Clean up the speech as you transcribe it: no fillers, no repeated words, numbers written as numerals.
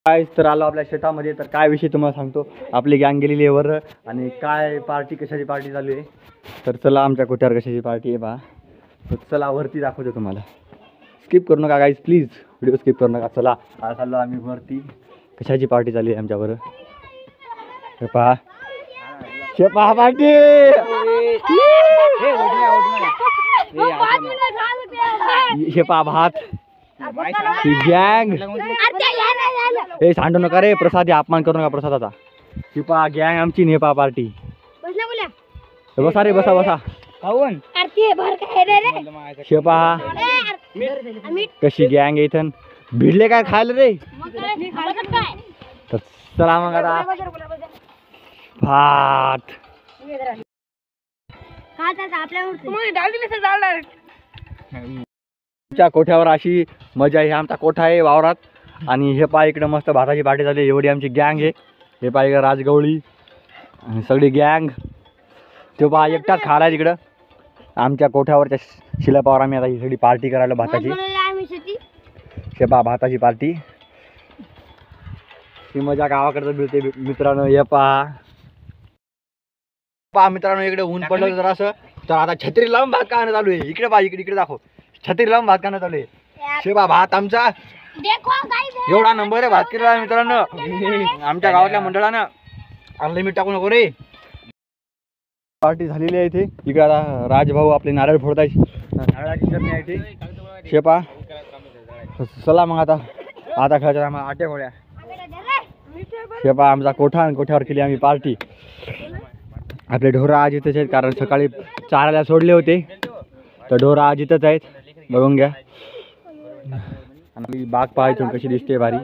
काय तर आलो आपल्या शेतामध्ये. तर काय विषय तुम्हाला सांगतो. आपली गँग गेलेली आहे वर आणि काय पार्टी, कशाची पार्टी चालू आहे. तर चला आमच्या कोट्यावर कशाची पार्टी आहे पहा. तर चला वरती दाखवतो तुम्हाला. स्किप करू नका गाईज प्लीज, व्हिडिओ स्किप करू नका. चला आता चाललो आम्ही वरती. कशाची पार्टी चालू आहे आमच्यावर हे पहा. शेपा पार्टी हे पहा भात ही गँग. हे सांडू नका रे, प्रसाद अपमान करू नका प्रसादाचा. ही पहा गँग आमची ने पहा पार्टी. बसा रे बसा बसा. शेपा कशी गँग इथं भिडले काय खायला रे. तर चला मग आता भात आमच्या कोठ्यावर अशी मजा आहे. आमचा कोठा आहे वावरात आणि हे पहा इकडे मस्त भाताची पार्टी झाली. एवढी आमची गँग आहे. हे पहा इकडे राजगवळी आणि सगळी गँग. ते पहा एकटाच खाला तिकडं. आमच्या कोठ्यावरच्या शिलापावर आम्ही आता ही सगळी पार्टी करायला भाताची. हे पहा भाताची पार्टी. ही मजा गावाकडचं मिळते मित्रांनो. हे पहा मित्रांनो इकडे ऊन पडलं जरा असं. तर आता छत्री लावून भात खाणं चालू आहे. इकडे पहा इकडे दाखव. छत्री लावून भात खाणं चालू आहे. शेबा भात आमचा एवढा नंबर आहे भात केला मित्रांनो. आमच्या गावातल्या मंडळानं अनलिमिट टाकू नको रे. पार्टी झालेली आहे इथे. इकडे आता राजभाऊ आपले नारळ फोडताय. नारळाची चटणी आहे इथे. शेपा चला मग आता खेळायचं आम्हाला आट्या गोळ्या. शेपा आमचा कोठा आणि कोठ्यावर केली आम्ही पार्टी. आपले ढोरं आज इथंच आहेत कारण सकाळी चाराला सोडले होते. तर ढोरं आज इथंच आहेत, बघून घ्या. आणि बाग पाहायची कशी दिसते भारी.